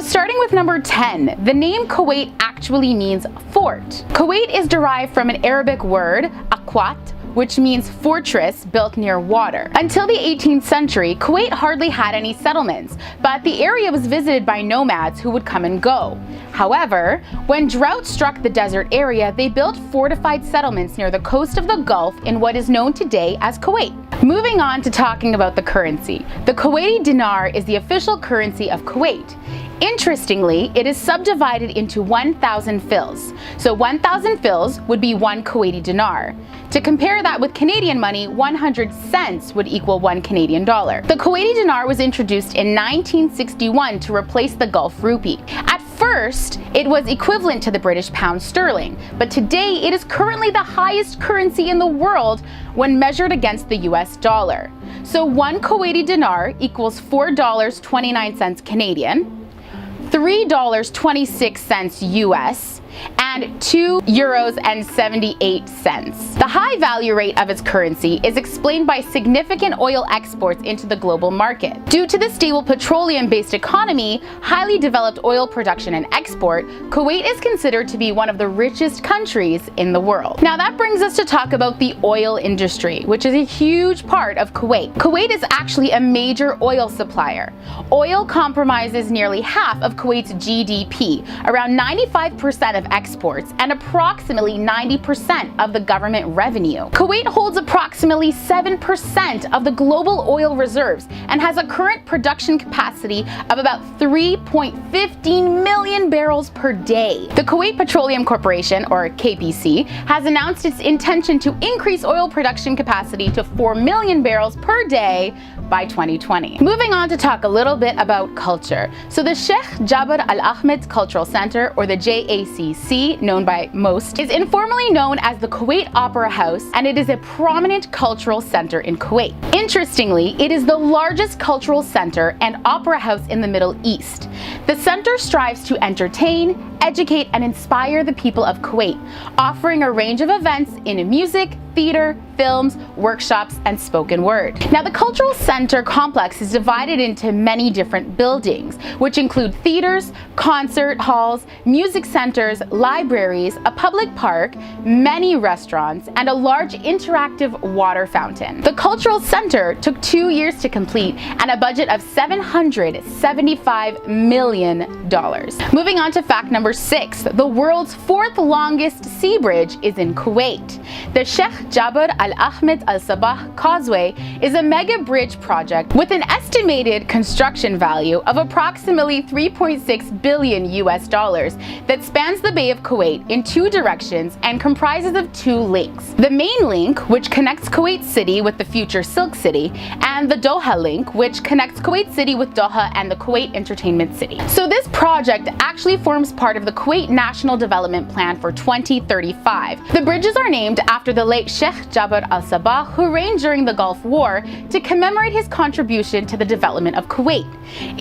starting with number 10, the name Kuwait actually means fort. Kuwait is derived from an Arabic word, aqwat, which means fortress built near water. Until the 18th century, Kuwait hardly had any settlements, but the area was visited by nomads who would come and go. However, when drought struck the desert area, they built fortified settlements near the coast of the Gulf in what is known today as Kuwait. Moving on to talking about the currency. The Kuwaiti dinar is the official currency of Kuwait. Interestingly, it is subdivided into 1,000 fils. So 1,000 fils would be 1 Kuwaiti dinar. To compare that with Canadian money, 100 cents would equal 1 Canadian dollar. The Kuwaiti dinar was introduced in 1961 to replace the Gulf rupee. At first, it was equivalent to the British pound sterling, but today it is currently the highest currency in the world when measured against the US dollar. So 1 Kuwaiti dinar equals $4.29 Canadian, $3.26 US, and €2.78. The high value rate of its currency is explained by significant oil exports into the global market. Due to the stable petroleum-based economy, highly developed oil production and export, Kuwait is considered to be one of the richest countries in the world. Now that brings us to talk about the oil industry, which is a huge part of Kuwait. Kuwait is actually a major oil supplier. Oil comprises nearly half of Kuwait's GDP, around 95% of exports, and approximately 90% of the government revenue. Kuwait holds approximately 7% of the global oil reserves and has a current production capacity of about 3.15 million barrels per day. The Kuwait Petroleum Corporation, or KPC, has announced its intention to increase oil production capacity to 4 million barrels per day by 2020. Moving on to talk a little bit about culture. So the Sheikh Jabr Al Ahmed Cultural Center, or the JACC, known by most, is informally known as the Kuwait Opera House, and it is a prominent cultural center in Kuwait. Interestingly, it is the largest cultural center and opera house in the Middle East. The center strives to entertain, educate, and inspire the people of Kuwait, offering a range of events in music, theater, films, workshops, and spoken word. Now, the cultural center complex is divided into many different buildings, which include theaters, concert halls, music centers, libraries, a public park, many restaurants, and a large interactive water fountain. The cultural center took 2 years to complete and a budget of $775 million. Moving on to fact number 6, the world's 4th longest sea bridge is in Kuwait. The Sheikh Jabr Al Ahmed Al Sabah Causeway is a mega bridge project with an estimated construction value of approximately $3.6 billion that spans the Bay of Kuwait in 2 directions and comprises of 2 links. The main link, which connects Kuwait City with the future Silk City, and the Doha link, which connects Kuwait City with Doha and the Kuwait Entertainment City. So this project actually forms part of the Kuwait National Development Plan for 2035. The bridges are named after the late Sheikh Jabr Al Sabah, who reigned during the Gulf War, to commemorate his contribution to the development of Kuwait.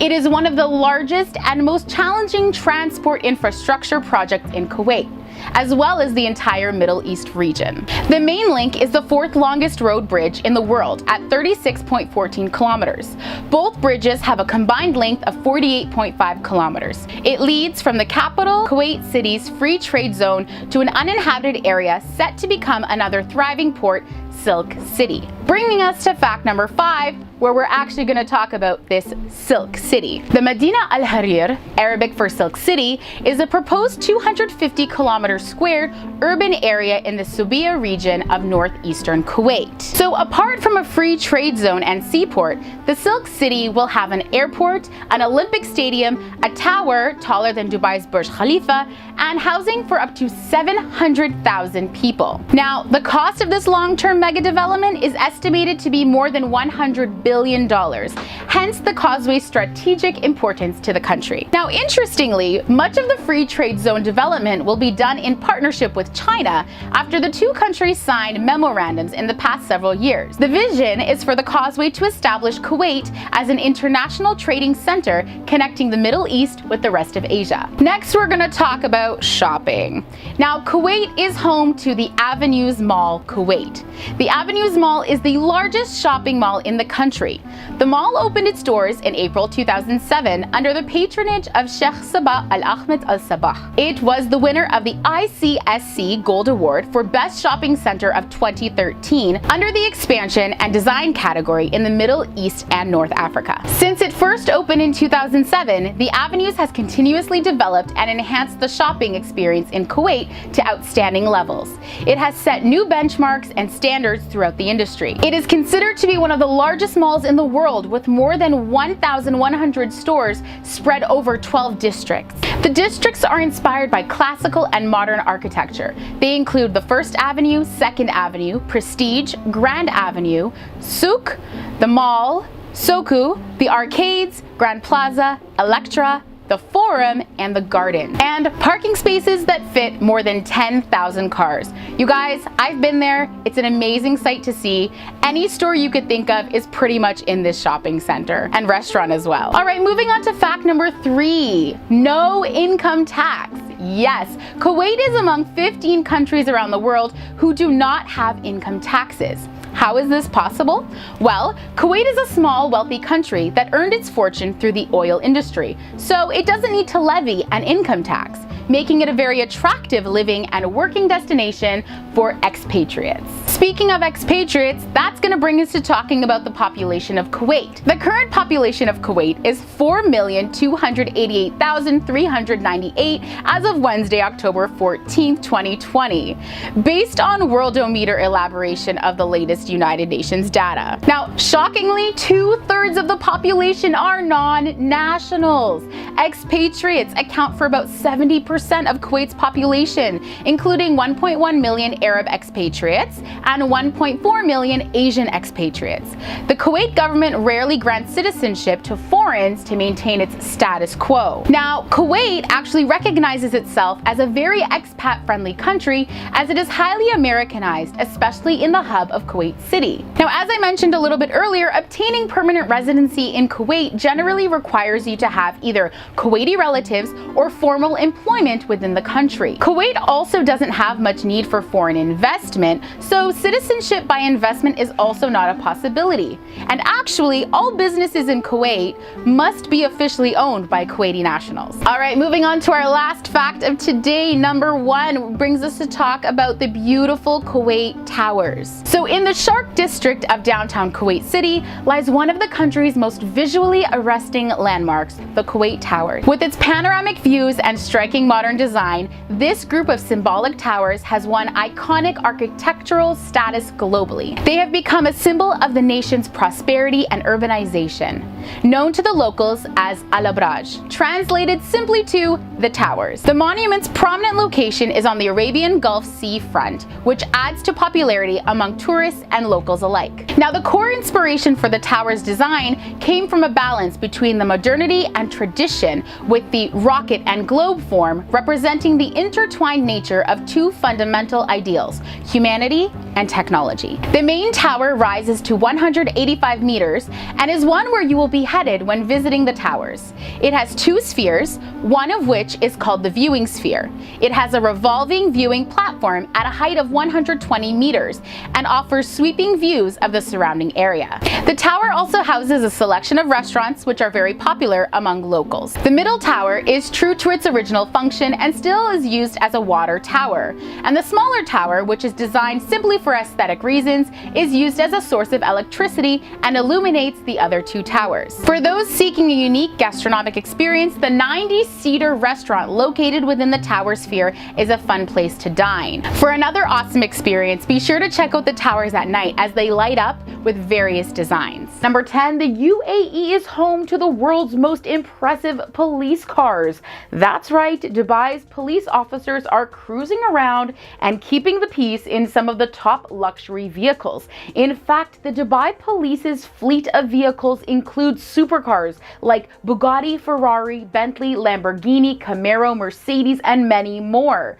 It is one of the largest and most challenging transport infrastructure projects in Kuwait, as well as the entire Middle East region. The main link is the 4th longest road bridge in the world at 36.14 kilometers. Both bridges have a combined length of 48.5 kilometers. It leads from the capital, Kuwait City's free trade zone, to an uninhabited area set to become another thriving port, Silk City. Bringing us to fact number 5, where we're actually going to talk about this Silk City. The Medina Al Harir, Arabic for Silk City, is a proposed 250 kilometer squared urban area in the Subiya region of northeastern Kuwait. So apart from a free trade zone and seaport, the Silk City will have an airport, an Olympic stadium, a tower taller than Dubai's Burj Khalifa, and housing for up to 700,000 people. Now, the cost of this long-term mega development is estimated to be more than $100 billion, hence the causeway's strategic importance to the country. Now, interestingly, much of the free trade zone development will be done in partnership with China after the 2 countries signed memorandums in the past several years. The vision is for the causeway to establish Kuwait as an international trading center connecting the Middle East with the rest of Asia. Next, we're going to talk about shopping. Now, Kuwait is home to the Avenues Mall Kuwait. The Avenues Mall is the largest shopping mall in the country. The mall opened its doors in April 2007 under the patronage of Sheikh Sabah Al Ahmed Al Sabah. It was the winner of the ICSC Gold Award for Best Shopping Center of 2013 under the expansion and design category in the Middle East and North Africa. Since it first opened in 2007, the Avenues has continuously developed and enhanced the shopping experience in Kuwait to outstanding levels. It has set new benchmarks and standards throughout the industry. It is considered to be one of the largest malls in the world with more than 1,100 stores spread over 12 districts. The districts are inspired by classical and modern architecture. They include the First Avenue, Second Avenue, Prestige, Grand Avenue, Souk, the Mall, Soku, the Arcades, Grand Plaza, Electra, the Forum, and the Garden, and parking spaces that fit more than 10,000 cars. You guys, I've been there. It's an amazing sight to see. Any store you could think of is pretty much in this shopping center and restaurant as well. All right, moving on to fact number 3, no income tax. Yes, Kuwait is among 15 countries around the world who do not have income taxes. How is this possible? Well, Kuwait is a small, wealthy country that earned its fortune through the oil industry, so it doesn't need to levy an income tax, making it a very attractive living and working destination for expatriates. Speaking of expatriates, that's going to bring us to talking about the population of Kuwait. The current population of Kuwait is 4,288,398 as of Wednesday, October 14, 2020, based on Worldometer elaboration of the latest United Nations data. Now, shockingly, 2/3 of the population are non-nationals. Expatriates account for about 70% of Kuwait's population, including 1.1 million Arab expatriates and 1.4 million Asian expatriates. The Kuwait government rarely grants citizenship to foreigners to maintain its status quo. Now, Kuwait actually recognizes itself as a very expat-friendly country as it is highly Americanized, especially in the hub of Kuwait City. Now, as I mentioned a little bit earlier, obtaining permanent residency in Kuwait generally requires you to have either Kuwaiti relatives or formal employment within the country. Kuwait also doesn't have much need for foreign investment, so citizenship by investment is also not a possibility. And actually, all businesses in Kuwait must be officially owned by Kuwaiti nationals. All right, moving on to our last fact of today, number 1, brings us to talk about the beautiful Kuwait Towers. So in the Sharq district of downtown Kuwait City lies one of the country's most visually arresting landmarks, the Kuwait Towers. With its panoramic views and striking modern design, this group of symbolic towers has won iconic architectural status globally. They have become a symbol of the nation's prosperity and urbanization, known to the locals as Al-Abraj, translated simply to the towers. The monument's prominent location is on the Arabian Gulf Sea front, which adds to popularity among tourists and locals alike. Now, the core inspiration for the tower's design came from a balance between the modernity and tradition, with the rocket and globe form representing the intertwined nature of two fundamental ideals, humanity and technology. The main tower rises to 185 meters and is one where you will be headed when visiting the towers. It has 2 spheres, one of which is called the viewing sphere. It has a revolving viewing platform at a height of 120 meters and offers sweeping views of the surrounding area. The tower also houses a selection of restaurants which are very popular among locals. The middle tower is true to its original function and still is used as a water tower, and the smaller tower, which is designed simply for aesthetic reasons, is used as a source of electricity and illuminates the other 2 towers. For those seeking a unique gastronomic experience, the 90-seater restaurant located within the tower sphere is a fun place to dine. For another awesome experience, be sure to check out the towers at night as they light up with various designs. Number 10, the UAE is home to the world's most impressive police cars. That's right, Dubai's police officers are cruising around and keeping the peace in some of the top luxury vehicles. In fact, the Dubai Police's fleet of vehicles includes supercars like Bugatti, Ferrari, Bentley, Lamborghini, Camaro, Mercedes, and many more.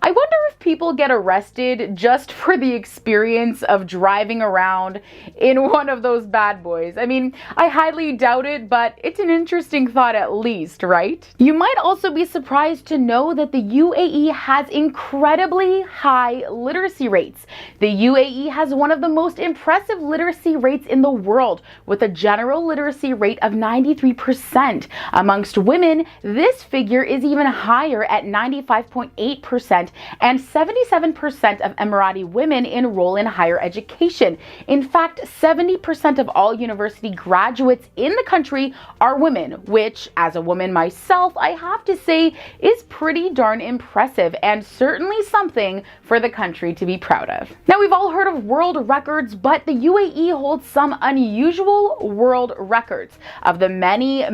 I wonder if people get arrested just for the experience of driving around in one of those bad boys. I mean, I highly doubt it, but it's an interesting thought at least, right? You might also be surprised to know that the UAE has incredibly high literacy rates. The UAE has one of the most impressive literacy rates in the world, with a general literacy rate of 93%. Amongst women, this figure is even higher at 95.8%, and 77% of Emirati women enroll in higher education. In fact, 70% of all university graduates in the country are women, which, as a woman myself, I have to say is pretty darn impressive and certainly something for the country to be proud of. Now, we've all heard of world records, but the UAE holds some unusual world records. Of the many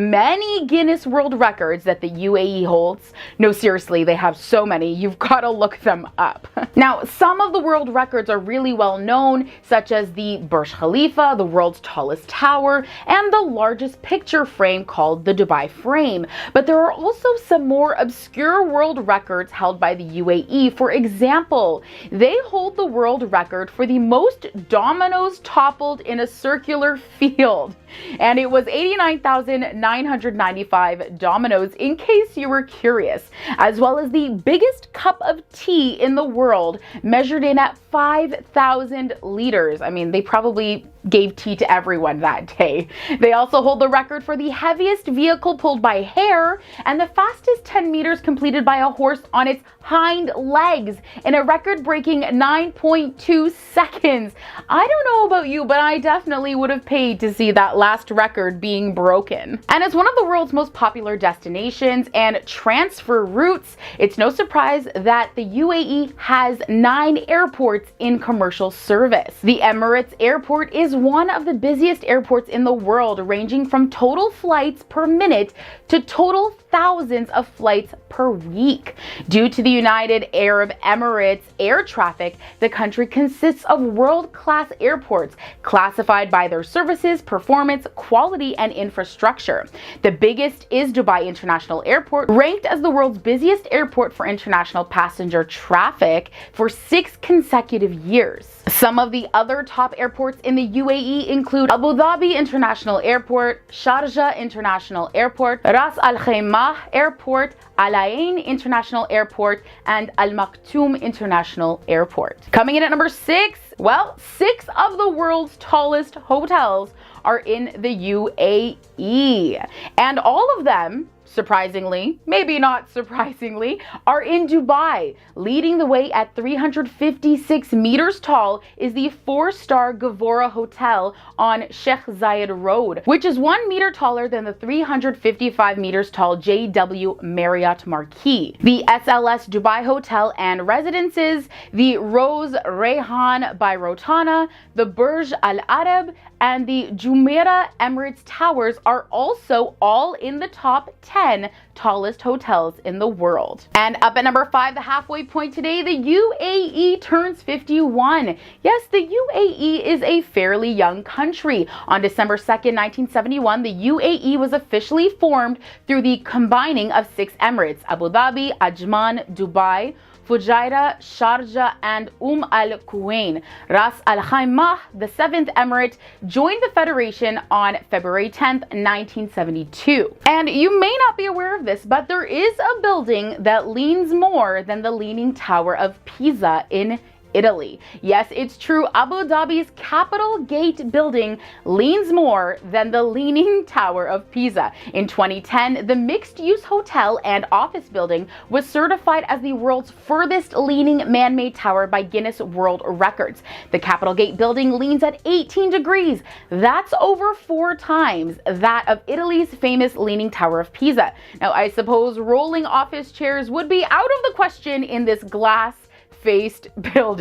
Guinness World Records that the UAE holds, no, seriously, they have so many, you've got to look them up. Now, some of the world records are really well known, such as the Burj Khalifa, the world's tallest tower, and the largest picture frame called the Dubai Frame. But there are also some more obscure world records held by the UAE. For example, they hold the world record for the most dominoes toppled in a circular field, and it was 89,995 dominoes, in case you were curious, as well as the biggest cup of tea in the world, measured in at 5,000 liters. I mean, they probably gave tea to everyone that day. They also hold the record for the heaviest vehicle pulled by hair and the fastest 10 meters completed by a horse on its hind legs in a record-breaking 9.2 seconds. I don't know about you, but I definitely would have paid to see that last record being broken. And as one of the world's most popular destinations and transfer routes, it's no surprise that the UAE has 9 airports in commercial service. The Emirates airport is one of the busiest airports in the world, ranging from total flights per minute to total thousands of flights per week. Due to the United Arab Emirates air traffic, the country consists of world-class airports classified by their services, performance, quality, and infrastructure. The biggest is Dubai International Airport, ranked as the world's busiest airport for international passenger traffic for 6 consecutive years. Some of the other top airports in the UAE include Abu Dhabi International Airport, Sharjah International Airport, Ras Al Khaimah Airport, Al Ain International Airport, and Al Maktoum International Airport. Coming in at number 6, well, 6 of the world's tallest hotels are in the UAE, and all of them, surprisingly, maybe not surprisingly, are in Dubai. Leading the way at 356 meters tall is the 4-star Gavora Hotel on Sheikh Zayed Road, which is 1 meter taller than the 355 meters tall JW Marriott Marquis. The SLS Dubai Hotel and Residences, the Rose Rehan by Rotana, the Burj Al Arab, and the Jumeirah Emirates Towers are also all in the top 10 tallest hotels in the world. And up at number 5, the halfway point today, the UAE turns 51. Yes, the UAE is a fairly young country. On December 2nd, 1971, the UAE was officially formed through the combining of 6 emirates: Abu Dhabi, Ajman, Dubai, Fujairah, Sharjah, and Al Quwain. Ras Al Khaimah, the 7th emirate, joined the federation on February 10th, 1972. And you may not be aware of this, but there is a building that leans more than the Leaning Tower of Pisa in Italy. Yes, it's true. Abu Dhabi's Capital Gate building leans more than the Leaning Tower of Pisa. In 2010, the mixed-use hotel and office building was certified as the world's furthest leaning man-made tower by Guinness World Records. The Capital Gate building leans at 18 degrees. That's over 4 times that of Italy's famous Leaning Tower of Pisa. Now, I suppose rolling office chairs would be out of the question in this glass-faced building.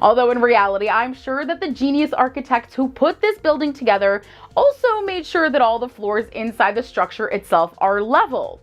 Although in reality, I'm sure that the genius architects who put this building together also made sure that all the floors inside the structure itself are level.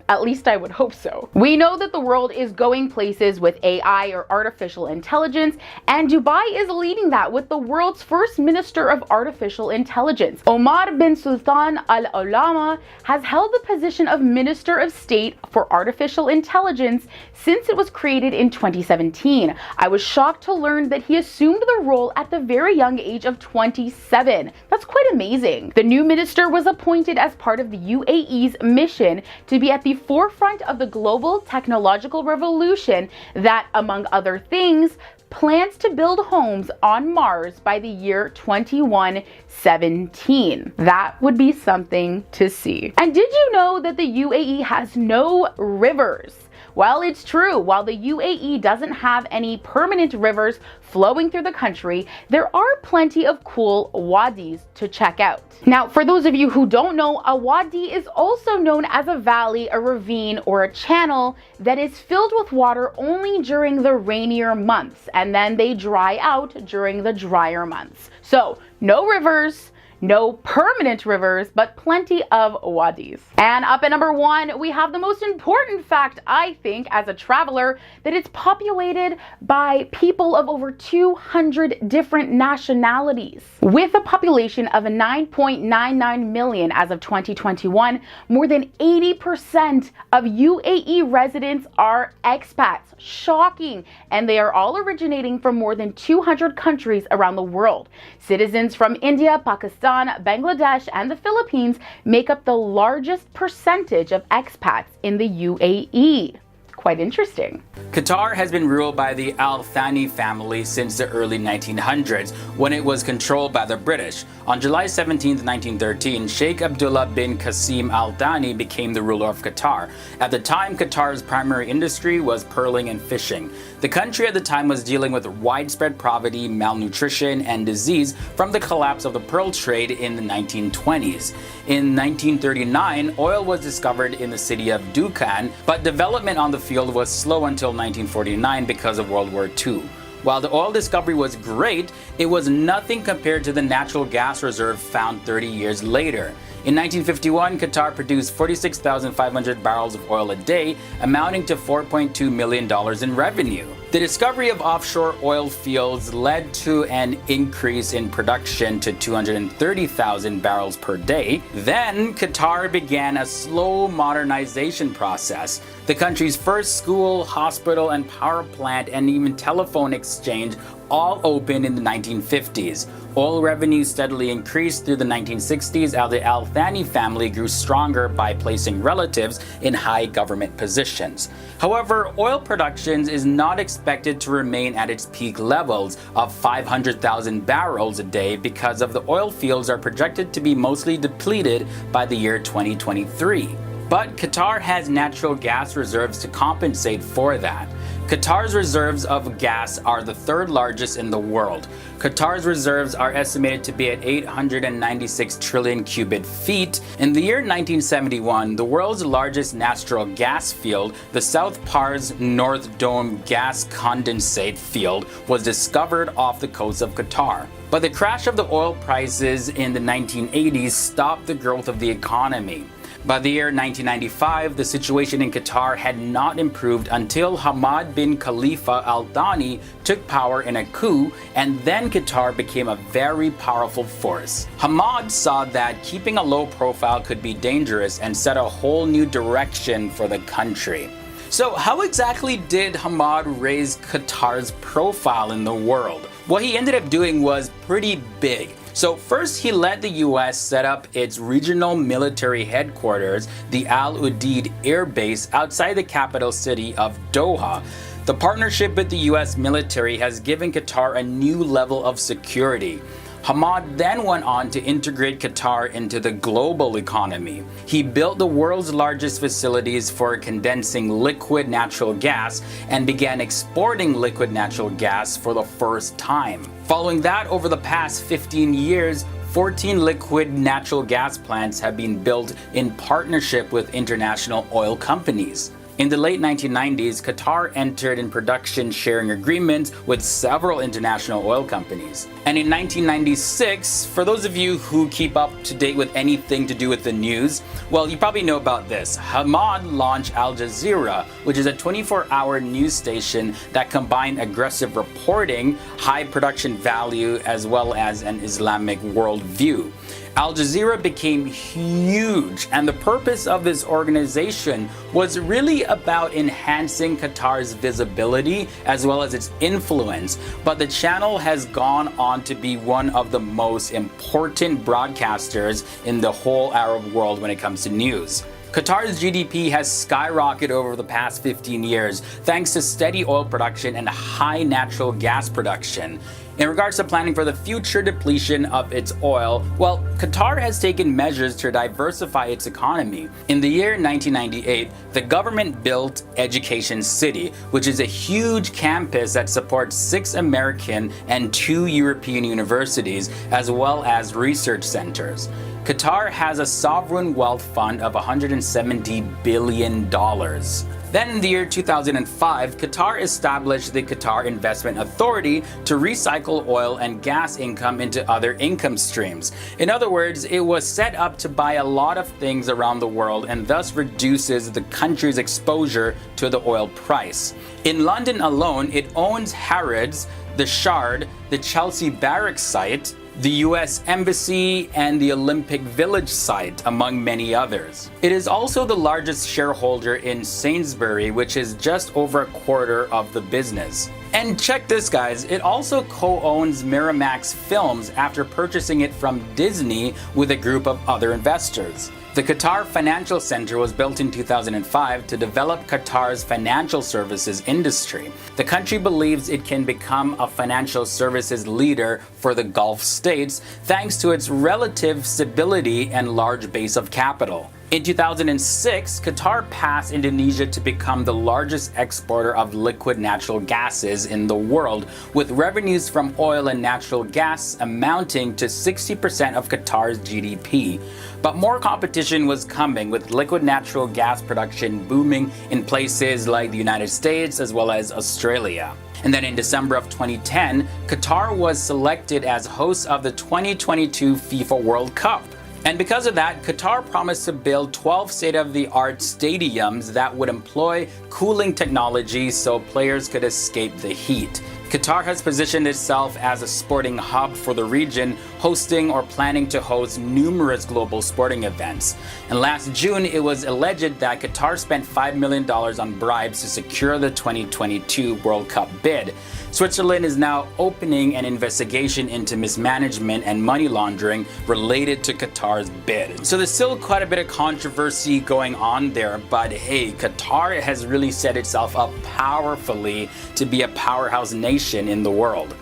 At least I would hope so. We know that the world is going places with AI, or artificial intelligence, and Dubai is leading that with the world's first Minister of Artificial Intelligence. Omar bin Sultan Al Olama has held the position of Minister of State for Artificial Intelligence since it was created in 2017. I was shocked to learn that he assumed the role at the very young age of 27. That's quite amazing. The new minister was appointed as part of the UAE's mission to be at the forefront of the global technological revolution that, among other things, plans to build homes on Mars by the year 2117. That would be something to see. And did you know that the UAE has no rivers? Well, it's true. While the UAE doesn't have any permanent rivers flowing through the country, there are plenty of cool wadis to check out. Now, for those of you who don't know, a wadi is also known as a valley, a ravine, or a channel that is filled with water only during the rainier months, and then they dry out during the drier months. So, no rivers, no permanent rivers, but plenty of wadis. And up at number 1, we have the most important fact, I think, as a traveler, that it's populated by people of over 200 different nationalities. With a population of 9.99 million as of 2021, more than 80% of UAE residents are expats. Shocking. And they are all originating from more than 200 countries around the world. Citizens from India, Pakistan, Bangladesh, and the Philippines make up the largest percentage of expats in the UAE. Quite interesting. Qatar has been ruled by the Al Thani family since the early 1900s, when it was controlled by the British. On July 17, 1913, Sheikh Abdullah bin Qasim Al Thani became the ruler of Qatar. At the time, Qatar's primary industry was pearling and fishing. The country at the time was dealing with widespread poverty, malnutrition, and disease from the collapse of the pearl trade in the 1920s. In 1939, oil was discovered in the city of Dukhan, but development on the field was slow until 1949 because of World War II. While the oil discovery was great, it was nothing compared to the natural gas reserve found 30 years later. In 1951, Qatar produced 46,500 barrels of oil a day, amounting to $4.2 million in revenue. The discovery of offshore oil fields led to an increase in production to 230,000 barrels per day. Then, Qatar began a slow modernization process. The country's first school, hospital, and power plant, and even telephone exchange all opened in the 1950s. Oil revenue steadily increased through the 1960s as the Al Thani family grew stronger by placing relatives in high government positions. However, oil production is not expected to remain at its peak levels of 500,000 barrels a day because of the oil fields are projected to be mostly depleted by the year 2023. But Qatar has natural gas reserves to compensate for that. Qatar's reserves of gas are the third largest in the world. Qatar's reserves are estimated to be at 896 trillion cubic feet. In the year 1971, the world's largest natural gas field, the South Pars North Dome gas condensate field, was discovered off the coast of Qatar. But the crash of the oil prices in the 1980s stopped the growth of the economy. By the year 1995, the situation in Qatar had not improved until Hamad bin Khalifa Al Thani took power in a coup, and then Qatar became a very powerful force. Hamad saw that keeping a low profile could be dangerous and set a whole new direction for the country. So how exactly did Hamad raise Qatar's profile in the world? What he ended up doing was pretty big. So first, he let the US set up its regional military headquarters, the Al Udeid Air Base, outside the capital city of Doha. The partnership with the US military has given Qatar a new level of security. Hamad then went on to integrate Qatar into the global economy. He built the world's largest facilities for condensing liquid natural gas and began exporting liquid natural gas for the first time. Following that, over the past 15 years, 14 liquid natural gas plants have been built in partnership with international oil companies. In the late 1990s, Qatar entered in production sharing agreements with several international oil companies. And in 1996, for those of you who keep up to date with anything to do with the news, well, you probably know about this. Hamad launched Al Jazeera, which is a 24-hour news station that combined aggressive reporting, high production value, as well as an Islamic worldview. Al Jazeera became huge, and the purpose of this organization was really about enhancing Qatar's visibility as well as its influence. But the channel has gone on to be one of the most important broadcasters in the whole Arab world when it comes to news. Qatar's GDP has skyrocketed over the past 15 years thanks to steady oil production and high natural gas production. In regards to planning for the future depletion of its oil, well, Qatar has taken measures to diversify its economy. In the year 1998, the government built Education City, which is a huge campus that supports 6 American and 2 European universities, as well as research centers. Qatar has a sovereign wealth fund of $170 billion. Then in the year 2005, Qatar established the Qatar Investment Authority to recycle oil and gas income into other income streams. In other words, it was set up to buy a lot of things around the world and thus reduces the country's exposure to the oil price. In London alone, it owns Harrods, the Shard, the Chelsea Barracks site, the US Embassy, and the Olympic Village site, among many others. It is also the largest shareholder in Sainsbury, which is just over a quarter of the business. And check this, guys, it also co-owns Miramax Films after purchasing it from Disney with a group of other investors. The Qatar Financial Center was built in 2005 to develop Qatar's financial services industry. The country believes it can become a financial services leader for the Gulf states thanks to its relative stability and large base of capital. In 2006, Qatar passed Indonesia to become the largest exporter of liquid natural gases in the world, with revenues from oil and natural gas amounting to 60% of Qatar's GDP. But more competition was coming, with liquid natural gas production booming in places like the United States as well as Australia. And then in December of 2010, Qatar was selected as host of the 2022 FIFA World Cup. And because of that, Qatar promised to build 12 state-of-the-art stadiums that would employ cooling technology so players could escape the heat. Qatar has positioned itself as a sporting hub for the region, hosting or planning to host numerous global sporting events. And last June, it was alleged that Qatar spent $5 million on bribes to secure the 2022 World Cup bid. Switzerland is now opening an investigation into mismanagement and money laundering related to Qatar's bid. So there's still quite a bit of controversy going on there, but hey, Qatar has really set itself up powerfully to be a powerhouse nation in the world.